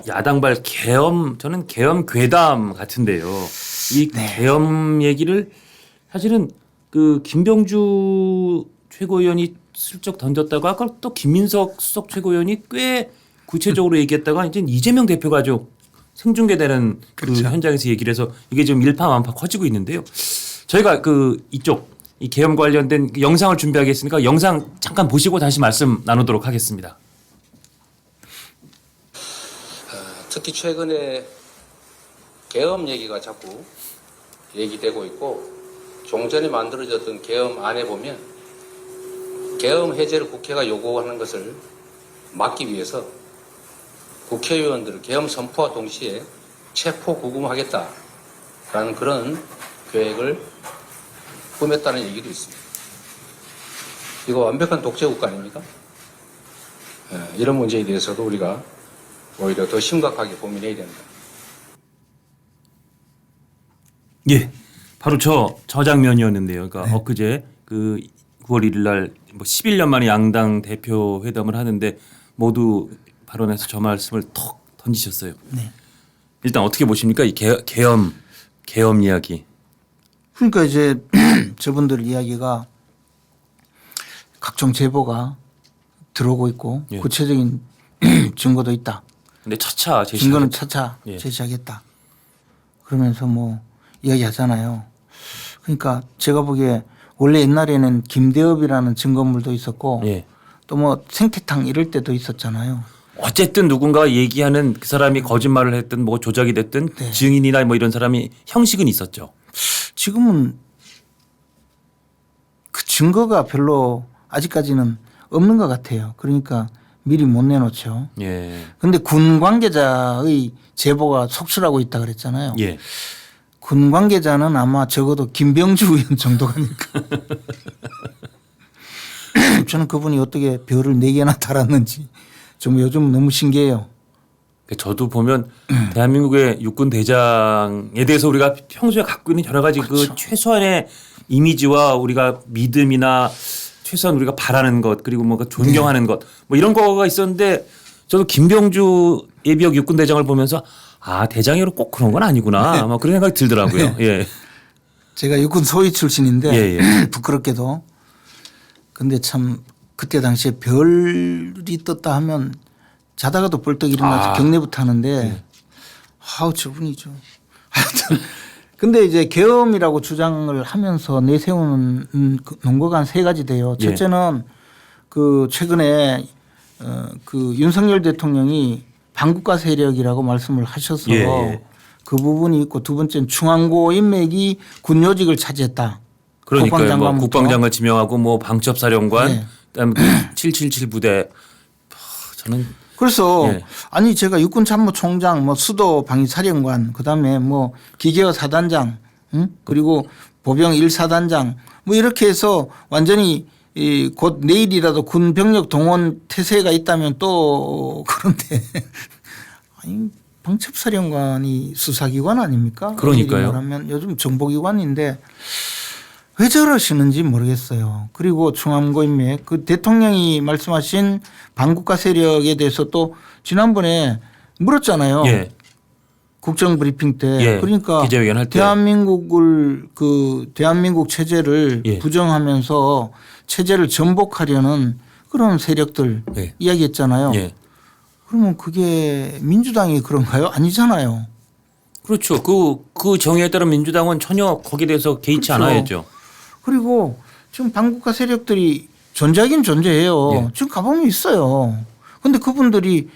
야당발 계엄 저는 계엄 괴담 같은데요. 이 계엄 얘기를 사실은 그 김병주 최고위원이 슬쩍 던졌다가 아까 또 김민석 수석 최고위원이 꽤 구체적으로 얘기했다가 이제 이재명 대표가 아주 생중계되는 그 현장에서 얘기를 해서 이게 지금 일파만파 커지고 있는데요. 저희가 그 이쪽 이 계엄 관련된 영상을 준비하겠으니까 영상 잠깐 보시고 다시 말씀 나누도록 하겠습니다. 특히 최근에 계엄 얘기가 자꾸 얘기되고 있고 종전에 만들어졌던 계엄안에 보면 계엄 해제를 국회가 요구하는 것을 막기 위해서 국회의원들을 계엄 선포와 동시에 체포 구금하겠다라는 그런 계획을 꾸몄다는 얘기도 있습니다. 이거 완벽한 독재국가 아닙니까? 이런 문제에 대해서도 우리가 오히려 더 심각하게 고민해야 된다. 예, 바로 저 장면이었는데요. 그러니까 엊그제 그 9월 1일 날 뭐 11년 만에 양당 대표 회담을 하는데 모두 발언해서 저 말씀을 턱 던지셨어요. 네. 일단 어떻게 보십니까? 이 계엄 이야기. 그러니까 이제 저분들 이야기가 각종 제보가 들어오고 있고 예. 구체적인 증거도 있다. 근데 차차 증거는 차차 예. 제시하겠다. 그러면서 뭐 이야기하잖아요. 그러니까 제가 보기에 원래 옛날에는 김대업이라는 증거물도 있었고 예. 또 뭐 생태탕 이럴 때도 있었잖아요. 어쨌든 누군가 얘기하는 그 사람이 거짓말을 했든 뭐 조작이 됐든 네. 증인이나 뭐 이런 사람이 형식은 있었죠. 지금은 그 증거가 별로 아직까지는 없는 것 같아요. 그러니까 미리 못 내놓죠. 예. 그런데 군 관계자의 제보가 속출하고 있다 그랬잖아요. 예. 군 관계자는 아마 적어도 김병주 의원 정도가 아닐까. 저는 그분이 어떻게 별을 4개나 달았는지 좀 요즘 너무 신기해요. 저도 보면 대한민국의 육군 대장에 대해서 우리가 평소에 갖고 있는 여러 가지 그렇죠. 그 최소한의 이미지와 우리가 믿음이나 최소한 우리가 바라는 것 그리고 뭔가 존경하는 것 뭐 이런 거가 있었는데 저도 김병주 예비역 육군 대장을 보면서 아 대장으로 꼭 그런 건 아니구나 아마 그런 생각이 들더라고요. 예. 제가 육군 소위 출신인데 예. 부끄럽게도 근데 참 그때 당시에 별이 떴다 하면 자다가도 벌떡 일어나서 경례부터 하는데 아우 저분이죠. 하여튼 근데 이제 계엄이라고 주장을 하면서 내세우는 논거가 한 3가지 돼요. 예. 첫째는 그 최근에 그 윤석열 대통령이 반국가 세력이라고 말씀을 하셔서 예. 그 부분이 있고 두 번째는 중앙고 인맥이 군 요직을 차지했다. 그러니까요. 뭐 국방장관 지명하고 뭐 방첩사령관 네. 그다음에 777 부대 저는 그래서 예. 아니 제가 육군참모총장 뭐 수도 방위사령관 그다음에 뭐 기계어 사단장 그리고 보병 1사단장 뭐 이렇게 해서 완전히 곧 내일이라도 군 병력 동원 태세가 있다면 또 그런데 아니 방첩사령관이 수사기관 아닙니까? 그러니까요. 말하면 요즘 정보기관인데 왜 저러시는지 모르겠어요. 그리고 중앙고 인맥 그 대통령이 말씀하신 반국가 세력에 대해서 또 지난번에 물었잖아요. 예. 국정 브리핑 때 예. 그러니까 기자회견 할 때. 대한민국 체제를 예. 부정하면서 체제를 전복하려는 그런 세력들 예. 이야기했잖아요. 예. 그러면 그게 민주당이 그런가요? 아니잖아요. 그렇죠. 그 정의에 따른 민주당은 전혀 거기에 대해서 개의치 그렇죠. 않아야죠. 그리고 지금 반국가 세력들이 존재하긴 존재해요. 예. 지금 가보면 있어요. 그런데 그분들이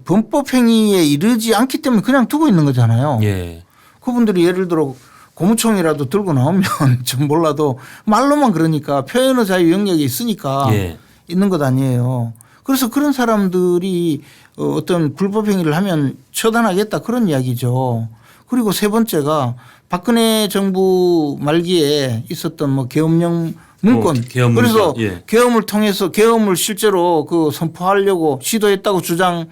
범법 행위에 이르지 않기 때문에 그냥 두고 있는 거잖아요. 예. 그분들이 예를 들어 고무총이라도 들고 나오면 좀 몰라도 말로만 그러니까 표현의 자유 영역이 있으니까 예. 있는 것 아니에요. 그래서 그런 사람들이 어떤 불법 행위를 하면 처단하겠다 그런 이야기죠. 그리고 세 번째가 박근혜 정부 말기에 있었던 뭐 계엄령 문건. 계엄 그래서 문건. 예. 계엄을 통해서 계엄을 실제로 그 선포하려고 시도했다고 주장을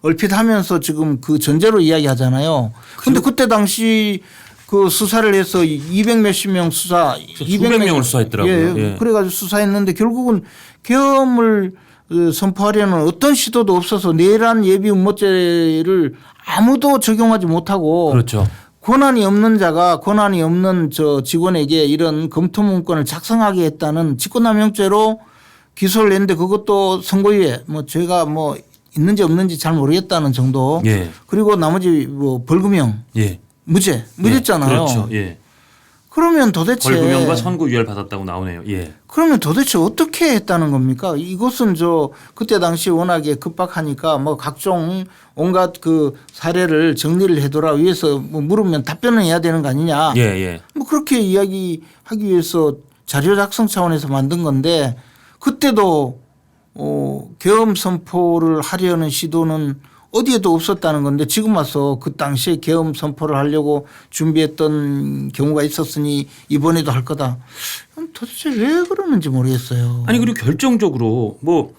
얼핏 하면서 지금 그 전제로 이야기하잖아요. 그런데 그때 당시 그 수사를 해서 200 몇십 명 수사. 수백 명을 수사했더라고요. 예. 예. 그래가지고 수사했는데 결국은 계엄을 선포하려는 어떤 시도도 없어서 내란 예비 음모죄를 아무도 적용하지 못하고 그렇죠. 권한이 없는 자가 권한이 없는 저 직원에게 이런 검토 문건을 작성하게 했다는 직권남용죄로 기소를 했는데 그것도 선고유예 뭐 죄가 뭐 있는지 없는지 잘 모르겠다는 정도. 예. 그리고 나머지 뭐 벌금형 예. 무죄잖아요. 그렇죠. 예. 그러면 도대체 벌금형과 선고유예를 받았다고 나오네요. 예. 그러면 도대체 어떻게 했다는 겁니까? 이것은 저 그때 당시 워낙에 급박하니까 뭐 각종 온갖 그 사례를 정리를 해둬라 위해서 뭐 물으면 답변을 해야 되는 거 아니냐. 예, 예. 뭐 그렇게 이야기하기 위해서 자료 작성 차원에서 만든 건데 그때도 계엄 선포를 하려는 시도는 어디에도 없었다는 건데 지금 와서 그 당시에 계엄 선포를 하려고 준비했던 경우가 있었으니 이번에도 할 거다. 도대체 왜 그러는지 모르겠어요. 아니 그리고 결정적으로 뭐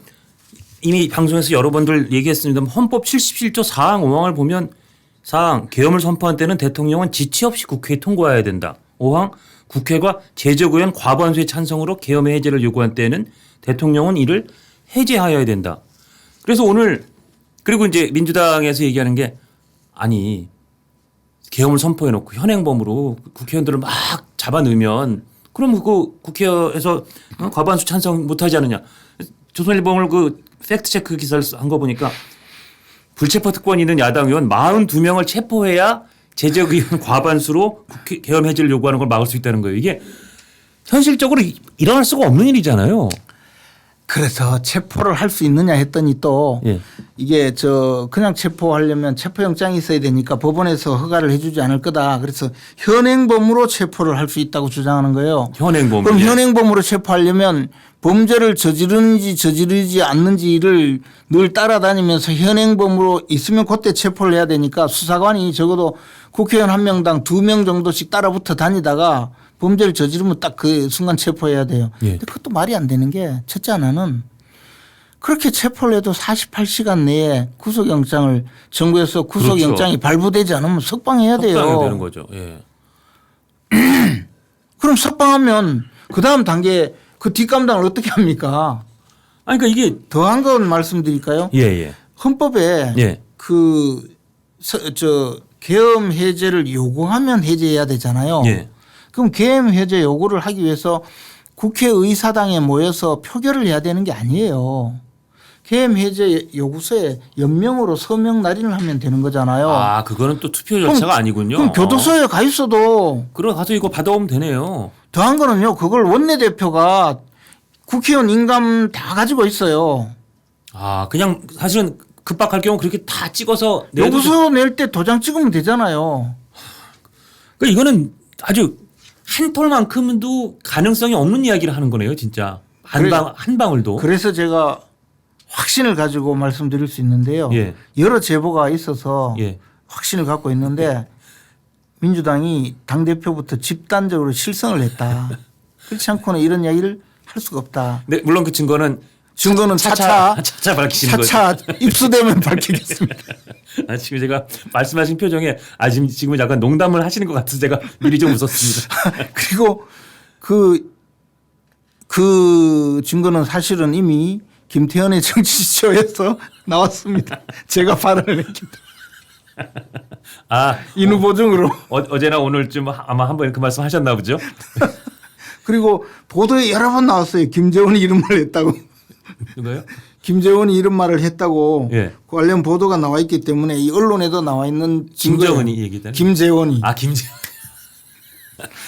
이미 방송에서 여러 번들 얘기했습니다만 헌법 77조 4항 5항을 보면 4항 계엄을 선포한 때는 대통령은 지체 없이 국회에 통과해야 된다. 5항 국회가 제적의원 과반수의 찬성으로 계엄의 해제를 요구한 때에는 대통령은 이를 해제하여야 된다. 그래서 오늘 그리고 이제 민주당에서 얘기하는 게 아니 계엄을 선포해 놓고 현행범으로 국회의원들을 막 잡아 넣으면 그럼 그 국회에서 과반수 찬성 못하지 않느냐. 조선일보를 그 팩트체크 기사를 한 거 보니까 불체포 특권이 있는 야당 의원 42명을 체포해야 제적 의원 과반수로 국회 계엄 해제를 요구하는 걸 막을 수 있다는 거예요. 이게 현실적으로 일어날 수가 없는 일이잖아요. 그래서 체포를 할 수 있느냐 했더니 또 예. 이게 저 그냥 체포하려면 체포영장이 있어야 되니까 법원에서 허가를 해주지 않을 거다. 그래서 현행범으로 체포를 할 수 있다고 주장하는 거예요. 현행범. 그럼 현행범으로 체포하려면 범죄를 저지르는지 저지르지 않는지를 늘 따라다니면서 현행범으로 있으면 그때 체포를 해야 되니까 수사관이 적어도 국회의원 한 명당 2명 정도씩 따라붙어 다니다가 범죄를 저지르면 딱 그 순간 체포해야 돼요. 예. 근데 그것도 말이 안 되는 게 첫째 하나는 그렇게 체포를 해도 48시간 내에 구속영장을 청구해서 구속영장이 그렇죠. 발부되지 않으면 석방해야 돼요. 석방해야 되는 거죠. 예. 그럼 석방하면 그 다음 단계 그 뒷감당을 어떻게 합니까? 아니 그러니까 이게 더한 건 말씀드릴까요? 예, 예. 헌법에 예. 계엄 해제를 요구하면 해제해야 되잖아요. 예. 그럼 계엄 해제 요구를 하기 위해서 국회의사당에 모여서 표결을 해야 되는 게 아니에요. 계엄 해제 요구서에 연명으로 서명 날인을 하면 되는 거잖아요. 아, 그거는 또 투표 절차가 아니군요. 그럼 교도소에 가 있어도 그럼 가서 이거 받아오면 되네요. 더한 거는요. 그걸 원내대표가 국회의원 인감 다 가지고 있어요. 아, 그냥 사실은 급박할 경우 그렇게 다 찍어서 내도 요구서 낼 때 도장 찍으면 되잖아요. 그러니까 이거는 아주 한 톨만큼도 가능성이 없는 이야기를 하는 거네요, 진짜. 한 방울도. 그래서 제가 확신을 가지고 말씀드릴 수 있는데요. 예. 여러 제보가 있어서 예. 확신을 갖고 있는데 민주당이 당대표부터 집단적으로 실성을 했다. 그렇지 않고는 이런 이야기를 할 수가 없다. 네, 물론 그 증거는 차차 밝히시는 거죠. 차차 입수되면 밝히겠습니다. 아, 지금 제가 말씀하신 표정에 지금 약간 농담을 하시는 것 같아서 제가 미리 좀 웃었습니다. 그리고 그 증거는 사실은 이미 김태현의 정치쇼에서 나왔습니다. 제가 발언을 했기 때문에. 아, 인후 보증으로. 어제나 오늘쯤 아마 한번 그 말씀 하셨나 보죠? 그리고 보도에 여러 번 나왔어요. 김재원이 이런 말을 했다고. 누가요? 김재원이 이런 말을 했다고 예. 관련 보도가 나와 있기 때문에 이 언론에도 나와 있는 김정은이 얘기했다는 김재원이. 아, 김재원.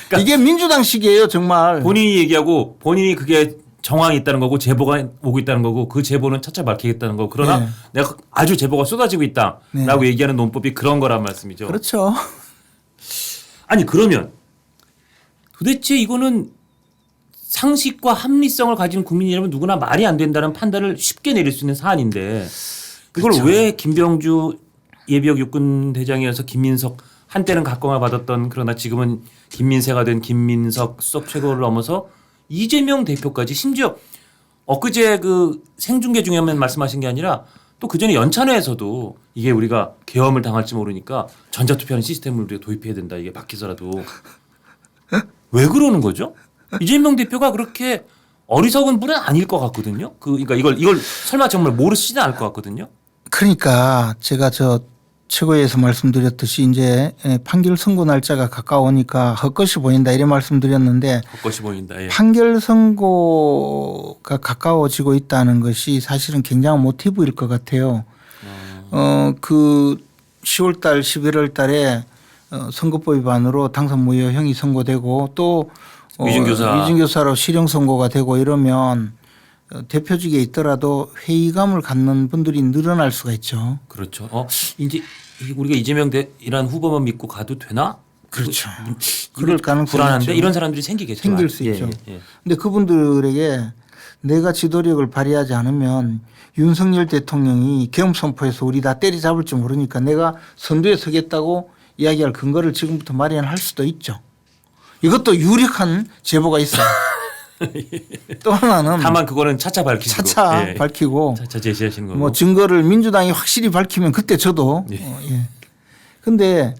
그러니까 이게 민주당식이에요, 정말. 본인이 얘기하고 본인이 그게 정황이 있다는 거고 제보가 오고 있다는 거고 그 제보는 차차 밝히겠다는 거고 그러나 네. 내가 아주 제보가 쏟아지고 있다라고 얘기하는 논법이 그런 거란 말씀이죠. 그렇죠. 아니 그러면 도대체 이거는 상식과 합리성을 가진 국민이라면 누구나 말이 안 된다는 판단을 쉽게 내릴 수 있는 사안인데 이걸 그렇죠. 왜 김병주 예비역 육군 대장이어서 김민석 한때는 각광을 받았던 그러나 지금은 김민세가 된 김민석 수석 최고를 넘어서 이재명 대표까지 심지어 엊그제 그 생중계 중에 말씀하신 게 아니라 또 그전에 연찬회에서도 이게 우리가 계엄을 당할지 모르니까 전자투표하는 시스템을 우리가 도입해야 된다. 이게 밖에서라도. 왜 그러는 거죠? 이재명 대표가 그렇게 어리석은 분은 아닐 것 같거든요. 그러니까 이걸 설마 정말 모르시진 않을 것 같거든요. 그러니까 제가 저 최고위에서 말씀드렸듯이 이제 판결 선고 날짜가 가까우니까 헛것이 보인다 이런 말씀드렸는데 헛것이 보인다. 예. 판결 선고가 가까워지고 있다는 것이 사실은 굉장한 모티브일 것 같아요. 그 10월 달 11월 달에 선거법 위반으로 당선 무효형이 선고되고 또 위증교사로 실형 선고가 되고 이러면 대표직에 있더라도 회의감을 갖는 분들이 늘어날 수가 있죠. 그렇죠. 이제 우리가 이재명이라는 후보만 믿고 가도 되나? 그렇죠. 그럴 가능성이 불안한데 있죠. 이런 사람들이 생기겠죠. 생길 수 있죠. 그런데 그분들에게 내가 지도력을 발휘하지 않으면 윤석열 대통령이 계엄 선포해서 우리 다 때리잡을 줄 모르니까 내가 선두에 서겠다고 이야기할 근거를 지금부터 마련할 수도 있죠. 이것도 유력한 제보가 있어요. 또 하나는 다만 그거는 차차 밝히고 차차 밝히고 차차 제시하시는 거고. 뭐 증거를 민주당이 확실히 밝히면 그때 저도 그런데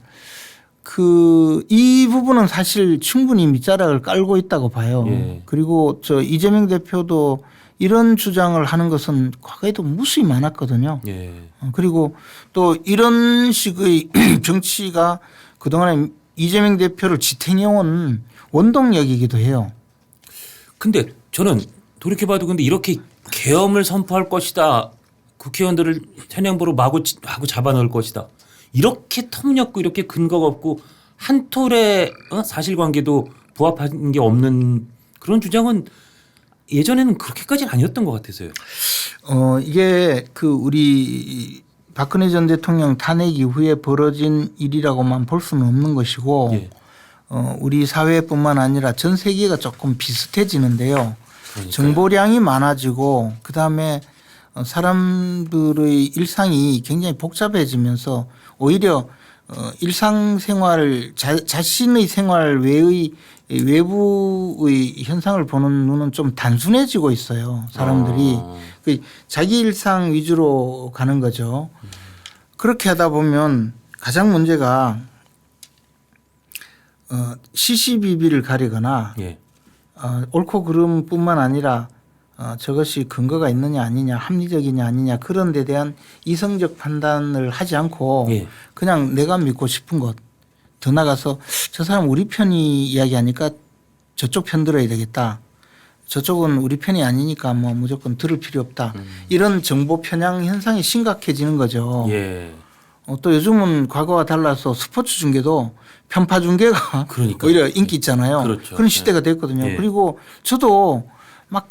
이 부분은 사실 충분히 밑자락을 깔고 있다고 봐요. 예. 그리고 저 이재명 대표도 이런 주장을 하는 것은 과거에도 무수히 많았거든요. 예. 그리고 또 이런 식의 정치가 그동안에 이재명 대표를 지탱해온 원동력이기도 해요. 근데 저는 돌이켜봐도 근데 이렇게 계엄을 선포할 것이다. 국회의원들을 현행부로 마구 잡아넣을 것이다. 이렇게 터무니없고 이렇게 근거가 없고 한 톨의 사실관계도 부합하는 게 없는 그런 주장은 예전에는 그렇게까지는 아니었던 것 같아서요. 이게 우리 박근혜 전 대통령 탄핵 이후에 벌어진 일이라고만 볼 수는 없는 것이고 예. 우리 사회뿐만 아니라 전 세계가 조금 비슷해지는데요. 그러니까요. 정보량이 정보량이 많아지고 그다음에 사람들의 일상이 굉장히 복잡해지면서 오히려 일상생활 자신의 생활 외의 외부의 현상을 보는 눈은 좀 단순해지고 있어요. 사람들이 자기 일상 위주로 가는 거죠. 그렇게 하다 보면 가장 문제가 시시비비를 가리거나 예. 옳고 그름뿐만 아니라 저것이 근거가 있느냐 아니냐 합리적이냐 아니냐 그런 데 대한 이성적 판단을 하지 않고 예. 그냥 내가 믿고 싶은 것 더 나가서 저 사람 우리 편이 이야기하니까 저쪽 편 들어야 되겠다. 저쪽은 우리 편이 아니니까 뭐 무조건 들을 필요 없다. 이런 정보 편향 현상이 심각해지는 거죠. 예. 또 요즘은 과거와 달라서 스포츠 중계도 편파 중계가 그러니까요. 오히려 인기 있잖아요. 그렇죠. 그런 시대가 됐거든요. 예. 그리고 저도 막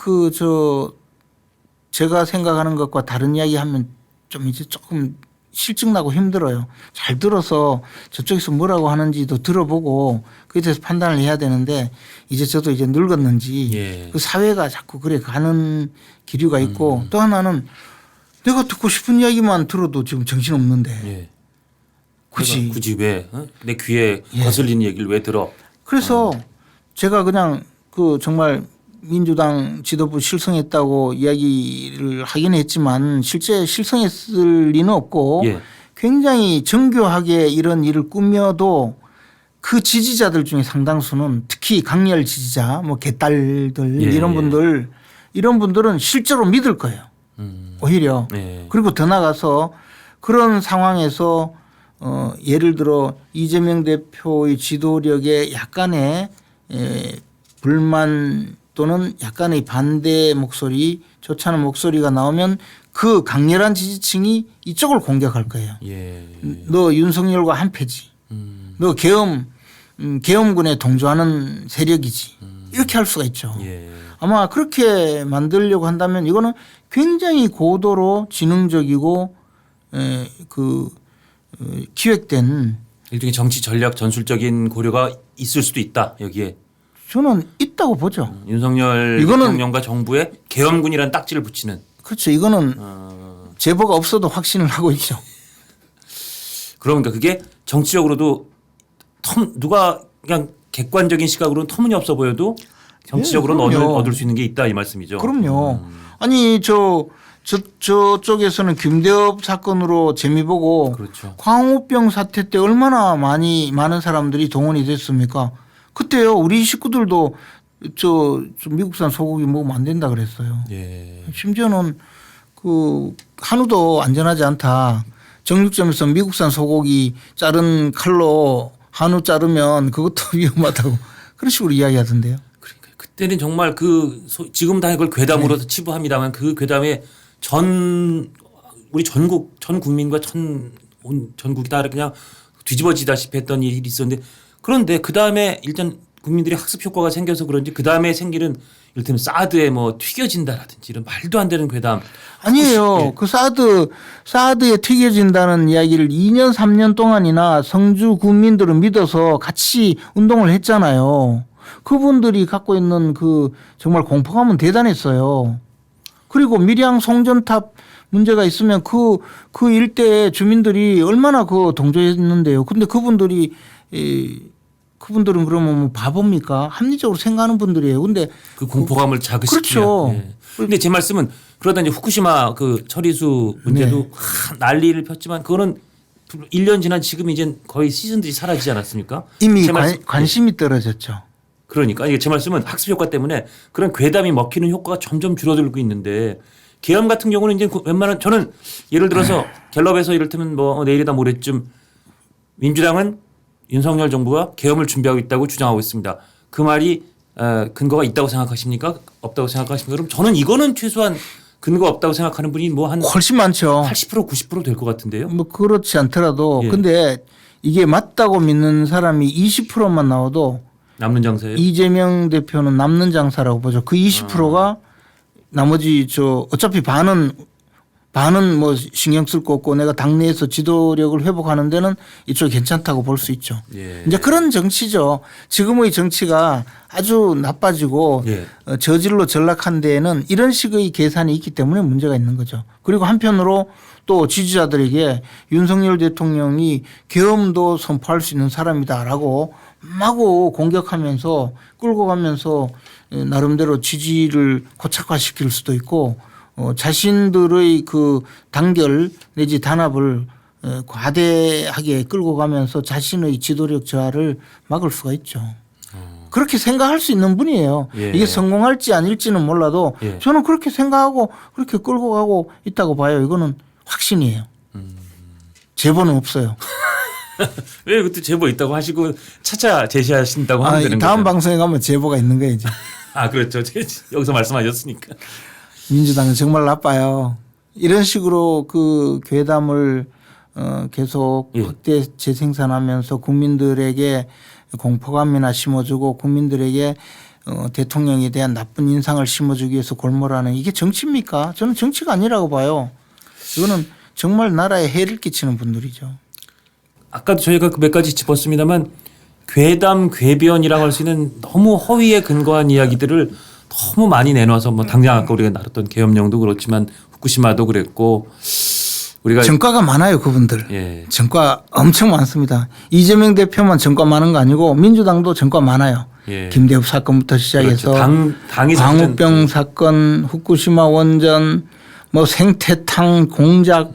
제가 생각하는 것과 다른 이야기 하면 좀 이제 조금 실증나고 힘들어요. 잘 들어서 저쪽에서 뭐라고 하는지도 들어보고 그에 대해서 판단을 해야 되는데 이제 저도 이제 늙었는지 예. 그 사회가 자꾸 그래 가는 기류가 있고 또 하나는 내가 듣고 싶은 이야기만 들어도 지금 정신없는데 예. 굳이 왜 내 귀에 예. 거슬리는 얘기를 왜 들어? 그래서 제가 그냥 정말 민주당 지도부 실성했다고 이야기를 하긴 했지만 실제 실성했을 리는 없고 예. 굉장히 정교하게 이런 일을 꾸며도 그 지지자들 중에 상당수는 특히 강렬 지지자 뭐 개딸들 예. 이런 분들은 실제로 믿을 거예요. 오히려. 예. 그리고 더 나가서 그런 상황에서 예를 들어 이재명 대표의 지도력에 약간의 불만 또는 약간의 반대 목소리, 좋지 않은 목소리가 나오면 그 강렬한 지지층이 이쪽을 공격할 거예요. 예. 너 윤석열과 한패지. 너 계엄군에 동조하는 세력이지. 이렇게 할 수가 있죠. 예. 아마 그렇게 만들려고 한다면 이거는 굉장히 고도로 지능적이고 기획된 일종의 정치 전략 전술적인 고려가 있을 수도 있다. 여기에 저는 있다고 보죠. 윤석열 이거는- 대통령과 정부에 계엄군이라는 딱지를 붙이는. 그렇죠. 이거는 제보가 없어도 확신을 하고 있죠. 그러니까 그게 정치적으로도 누가 그냥 객관적인 시각으로는 터무니없어 보여도 정치적으로는 예, 그럼요. 얻을 수 있는 게 있다 이 말씀이죠. 그럼요. 아니 저쪽에서는 김대엽 사건으로 재미 보고 그렇죠. 광우병 사태 때 얼마나 많은 사람들이 동원이 됐습니까? 그때요 우리 식구들도 저 미국산 소고기 먹으면 안 된다 그랬어요. 예. 심지어는 그 한우도 안전하지 않다. 정육점에서 미국산 소고기 자른 칼로 한우 자르면 그것도 위험하다고 그런 식으로 이야기하던데요. 그러니까 그때는 정말 지금 다 이걸 괴담으로 치부합니다만 그 괴담에 우리 전 국민과 전국이 다 그냥 뒤집어지다시피 했던 일이 있었는데 그런데 그 다음에 일단 국민들이 학습 효과가 생겨서 그런지 그 다음에 생기는 이를테면 사드에 뭐 튀겨진다라든지 이런 말도 안 되는 괴담. 아니에요. 예. 그 사드에 튀겨진다는 이야기를 2년 3년 동안이나 성주 국민들을 믿어서 같이 운동을 했잖아요. 그분들이 갖고 있는 그 정말 공포감은 대단했어요. 그리고 밀양 송전탑 문제가 있으면 그 일대 주민들이 얼마나 동조했는데요. 근데 그분들은 그러면 뭐 바보입니까? 합리적으로 생각하는 분들이에요. 근데 그 공포감을 자극시키면. 그렇죠. 예. 근데 제 말씀은 그러다 이제 후쿠시마 그 처리수 문제도 네. 난리를 폈지만 그거는 1년 지난 지금 이제 거의 시즌들이 사라지지 않았습니까? 이미 제 말씀- 관심이 떨어졌죠. 그러니까 이게 제 말씀은 학습 효과 때문에 그런 괴담이 먹히는 효과가 점점 줄어들고 있는데 계엄 같은 경우는 이제 웬만한 저는 예를 들어서 갤럽에서 이를테면 뭐 내일이다 모레쯤 민주당은 윤석열 정부가 계엄을 준비하고 있다고 주장하고 있습니다. 그 말이 근거가 있다고 생각하십니까? 없다고 생각하십니까? 그럼 저는 이거는 최소한 근거 없다고 생각하는 분이 뭐 한 훨씬 많죠. 80% 90% 될 것 같은데요. 뭐 그렇지 않더라도 예. 근데 이게 맞다고 믿는 사람이 20%만 나와도 남는 장사예요. 이재명 대표는 남는 장사라고 보죠. 그 20%가 나머지 어차피 반은 뭐 신경 쓸 거 없고 내가 당내에서 지도력을 회복하는 데는 이쪽이 괜찮다고 볼 수 있죠. 예. 이제 그런 정치죠. 지금의 정치가 아주 나빠지고 예. 저질로 전락한 데에는 이런 식의 계산이 있기 때문에 문제가 있는 거죠. 그리고 한편으로 또 지지자들에게 윤석열 대통령이 계엄도 선포할 수 있는 사람이다라고 마구 공격하면서 끌고 가면서 나름대로 지지를 고착화시킬 수도 있고 자신들의 그 단결 내지 단합을 과대하게 끌고 가면서 자신의 지도력 저하를 막을 수가 있죠. 그렇게 생각할 수 있는 분이에요. 예. 이게 성공할지 아닐지는 몰라도 예. 저는 그렇게 생각하고 그렇게 끌고 가고 있다고 봐요. 이거는 확신이에요. 제보는 없어요. 왜 그때 제보 있다고 하시고 차차 제시하신다고 하면 되는 다음 거죠. 방송에 가면 제보가 있는 거예요. 이제. 그렇죠. 여기서 말씀하셨으니까. 민주당은 정말 나빠요. 이런 식으로 그 괴담을 계속 예. 확대 재생산하면서 국민들에게 공포감이나 심어주고 국민들에게 대통령에 대한 나쁜 인상을 심어주기 위해서 골몰하는 이게 정치입니까? 저는 정치가 아니라고 봐요. 이거는 정말 나라에 해를 끼치는 분들이죠. 아까도 저희가 몇 가지 짚었습니다만 괴담, 괴변이라고 할 수 있는 너무 허위에 근거한 이야기들을 너무 많이 내놔서 뭐 당장 아까 우리가 나눴던 계엄령도 그렇지만 후쿠시마도 그랬고 우리가 전과가 많아요, 그분들. 예. 전과 엄청 많습니다. 이재명 대표만 전과 많은 거 아니고 민주당도 전과 많아요. 예. 김대엽 사건부터 시작해서 그렇죠. 당이 광우병 사건, 후쿠시마 원전, 뭐 생태탕 공작,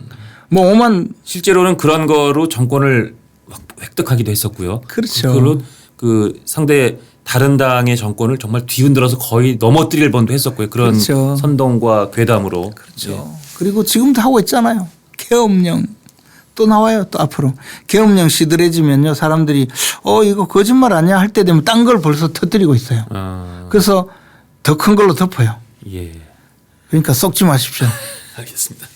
뭐 오만 실제로는 그런 거로 정권을 획득하기도 했었고요. 그렇죠. 그걸로 그 상대 다른 당의 정권을 정말 뒤흔들어서 거의 넘어뜨릴 뻔도 했었고요. 그런 그렇죠. 선동과 괴담으로. 그렇죠. 그리고 지금도 하고 있잖아요. 계엄령 또 나와요. 또 앞으로 계엄령 시들해지면요 사람들이 이거 거짓말 아니야 할 때 되면 딴 걸 벌써 터뜨리고 있어요. 그래서 더 큰 걸로 덮어요. 예. 그러니까 썩지 마십시오. 알겠습니다.